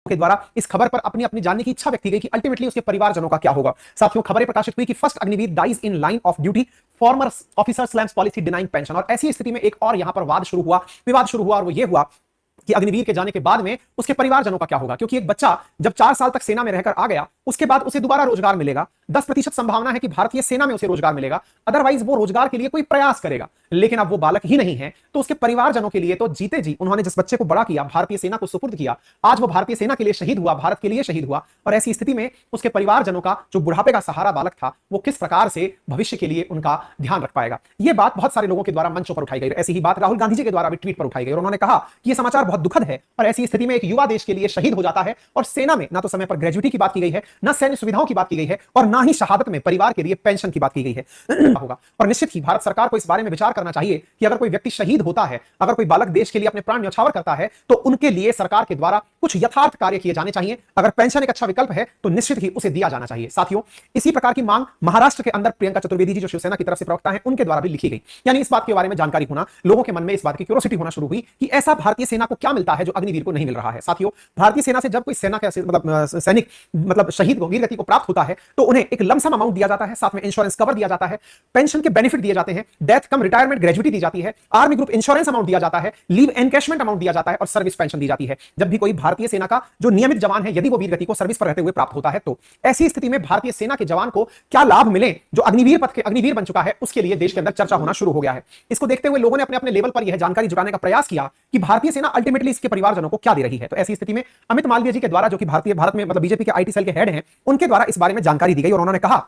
के द्वारा इस खबर पर अपनी अपनी जानने की इच्छा व्यक्त की गई कि अल्टीमेटली उसके परिवारजनों का क्या होगा। साथियों, खबरें प्रकाशित हुई कि first Agniveer dies in line of duty, former officer slams policy denying pension. और ऐसी स्थिति में एक और यहां पर विवाद शुरू हुआ और वो ये हुआ कि अग्निवीर के जाने के बाद में उसके परिवारजनों का क्या होगा, क्योंकि एक बच्चा जब 4 साल तक सेना में रहकर आ गया, उसके बाद उसे दोबारा रोजगार मिलेगा। 10% संभावना है कि भारतीय सेना में उसे रोजगार मिलेगा, अदरवाइज वो रोजगार के लिए कोई प्रयास करेगा। लेकिन अब वो बालक ही नहीं है, तो उसके परिवारजनों के लिए तो जीते जी उन्होंने जिस बच्चे को बड़ा किया, भारतीय सेना को सुपुर्द किया, आज वो भारतीय सेना के लिए शहीद हुआ, भारत के लिए शहीद हुआ। और ऐसी स्थिति में उसके परिवारजनों का जो बुढ़ापे का सहारा बालक था, वो किस प्रकार से भविष्य के लिए उनका ध्यान रख पाएगा। यह बात बहुत सारे लोगों के द्वारा मंचों पर उठाई गई। ऐसी ही बात राहुल गांधी जी के द्वारा भी ट्वीट पर उठाई गई और उन्होंने कहा कि यह समाचार बहुत दुखद है और ऐसी स्थिति में एक युवा देश के लिए शहीद हो जाता है और सेना में ना तो समय पर ग्रेजुटी की बात की गई है, ना सैन्य सुविधाओं की बात की गई है और ना ही शहादत में परिवार के लिए पेंशन की बात की गई है होगा। और निश्चित ही भारत सरकार को इस बारे में विचार करना चाहिए कि अगर कोई व्यक्ति शहीद होता है, अगर कोई बालक देश के लिए अपने प्राण न्यौछावर करता है, तो उनके लिए सरकार के द्वारा कुछ यथार्थ कार्य किए जाने चाहिए। अगर पेंशन एक अच्छा विकल्प है तो निश्चित ही उसे दिया जाना चाहिए। साथियों, इसी प्रकार की मांग महाराष्ट्र के अंदर प्रियंका चतुर्वेदी जी जो शिवसेना की तरफ से प्रवक्ता है, उनके द्वारा भी लिखी गई। यानी इस बात के बारे में जानकारी होना, लोगों के मन में इस बात की क्यूरियोसिटी होना शुरू हुई कि ऐसा भारतीय सेना को क्या मिलता है जो अग्निवीर को नहीं मिल रहा है। साथियों, भारतीय सेना से जब कोई सेना का सैनिक शहीद वीर गति को प्राप्त होता है तो उन्हें एक लमसम अमाउंट दिया जाता है, साथ में इंश्योरेंस कवर दिया जाता है, पेंशन के बेनिफिट दिए जाते हैं, डेथ कम रिटायरमेंट ग्रेजुटी दी जाती है, आर्मी ग्रुप इंश्योरेंस अमाउंट दिया जाता है, लीव एनकैशमेंट अमाउंट दिया जाता है और सर्विस पेंशन दी जाती है। जब भी कोई भारतीय सेना का जो नियमित जवान है, यदि वो वीर गति को सर्विस पर रहते हुए प्राप्त होता है, तो ऐसी स्थिति में भारतीय सेना के जवान को क्या लाभ मिले जो अग्निवीर पद के अग्निवीर बन चुका है, उसके लिए देश के अंदर चर्चा होना शुरू हो गया है। इसको देखते हुए लोगों ने अपने अपने लेवल पर यह जानकारी जुटाने का प्रयास किया कि भारतीय सेना अल्टीमेटली इसके परिवारजनों को क्या दे रही है। तो ऐसी स्थिति में अमित मालवीय जी के द्वारा, जो कि भारत में बीजेपी के आईटी सेल के हेड हैं, उनके द्वारा इस बारे में जानकारी दी गई और उन्होंने कहा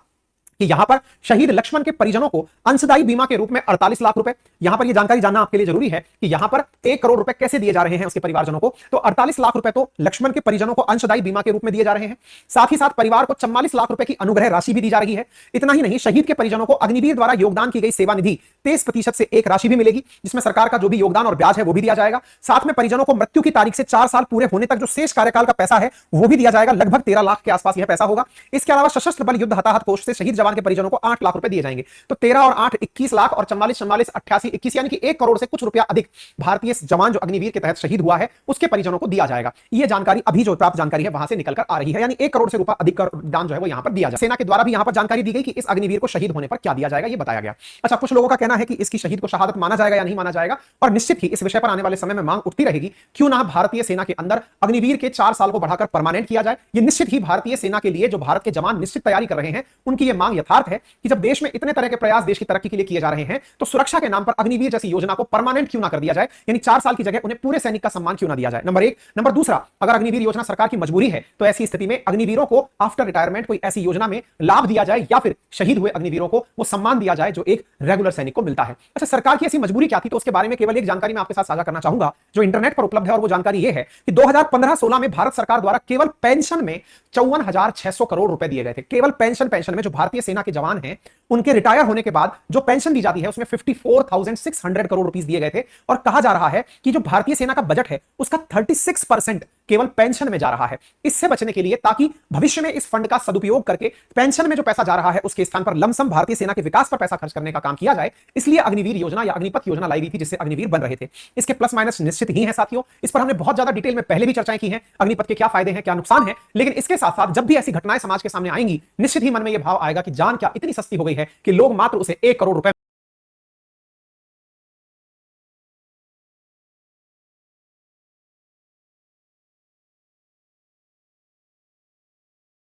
कि यहां पर शहीद लक्ष्मण के परिजनों को अंशदायी बीमा के रूप में 48 लाख रुपए, यहां पर यह जानकारी जानना आपके लिए जरूरी है कि यहां पर 1 करोड़ रुपए कैसे दिए जा रहे हैं उसके परिवारजनों को। तो 48 लाख रुपए तो लक्ष्मण के परिजनों को अंशदायी बीमा के रूप में दिए जा रहे हैं, साथ ही साथ परिवार को 44 लाख रुपए की अनुग्रह राशि भी दी जा रही है। इतना ही नहीं, शहीद के परिजनों को अग्निवीर द्वारा योगदान की गई सेवा निधि 23% से एक राशि भी मिलेगी, जिसमें सरकार का जो भी योगदान और ब्याज है वो भी दिया जाएगा। साथ में परिजनों को मृत्यु की तारीख से 4 साल पूरे होने तक जो शेष कार्यकाल का पैसा है वो भी दिया जाएगा। लगभग 13 लाख के आसपास यह पैसा होगा। इसके अलावा सशस्त्र बल युद्ध हताहत कोष से शहीद जवान के परिजनों को 8 लाख रुपए दिए जाएंगे। तो 13 और 8 21 लाख और 44 44 88 21 यानी कि 1 करोड़ से कुछ रुपया अधिक भारतीय जवान जो अग्निवीर के तहत शहीद हुआ है उसके परिजनों को दिया जाएगा। यह जानकारी अभी जो प्राप्त जानकारी है वहां से निकलकर आ रही है, यानी 1 करोड़ से रुपया अधिक का दान जो है वो यहां पर दिया जाएगा। सेना के द्वारा भी यहां पर जानकारी दी गई कि इस अग्निवीर को शहीद होने पर क्या दिया जाएगा, यह बताया गया। अच्छा, कुछ लोगों का कहना है कि इसकी शहीद को शहादत माना जाएगा या नहीं माना जाएगा, और निश्चित ही इस विषय पर आने वाले समय में मांग उठती रहेगी, क्यों ना भारतीय सेना के अंदर अग्निवीर के 4 साल को बढ़ाकर परमानेंट किया जाए। यह निश्चित ही भारतीय सेना के लिए, जो भारत के जवान निश्चित तैयारी कर रहे हैं, उनकी यह मांग यथार्थ है कि जब देश में इतने तरह के प्रयास देश की तरक्की के लिए किए जा रहे हैं, तो सुरक्षा के नाम पर अग्निवीर जैसी योजना को परमानेंट क्यों ना कर दिया जाए, यानी 4 साल की जगह उन्हें पूरे सैनिक का सम्मान क्यों ना दिया जाए। नंबर 1। नंबर दूसरा, अगर अग्निवीर योजना सरकार की मजबूरी है तो ऐसी स्थिति में अग्निवीरों को आफ्टर रिटायरमेंट कोई ऐसी योजना में लाभ दिया जाए या फिर शहीद हुए अग्निवीरों को वो सम्मान दिया जाए जो एक रेगुलर सैनिक को मिलता है। अच्छा, सरकार की ऐसी मजबूरी क्या थी, तो उसके बारे में केवल एक जानकारी मैं आपके साथ साझा करना चाहूंगा जो इंटरनेट पर उपलब्ध है, और वो जानकारी यह है कि 2015-16 में भारत सरकार द्वारा केवल पेंशन में 54,600 करोड़ रुपए दिए गए थे। केवल पेंशन में जो भारतीय सेना के जवान हैं उनके रिटायर होने के बाद जो पेंशन दी जाती है उसमें 54,600 करोड़ रुपीस दिए गए थे। और कहा जा रहा है कि जो भारतीय सेना का बजट है उसका 36% केवल पेंशन में जा रहा है। इससे बचने के लिए, ताकि भविष्य में इस फंड का सदुपयोग करके पेंशन में जो पैसा जा रहा है उसके स्थान पर लमसम भारतीय सेना के विकास पर पैसा खर्च करने का काम किया जाए, इसलिए अग्निवीर योजना या अग्निपथ योजना लाई गई थी, जिससे अग्निवीर बन रहे थे। इसके प्लस माइनस निश्चित ही है साथियों, इस पर हमने बहुत ज्यादा डिटेल में पहले भी चर्चाएं की हैं, अग्निपथ के क्या फायदे हैं, क्या नुकसान है। लेकिन इसके साथ साथ जब भी ऐसी घटनाएं समाज के सामने आएंगी, निश्चित ही मन में यह भाव आएगा कि जान क्या इतनी सस्ती हो गई है कि लोग मात्र उसे 1 करोड़ रुपए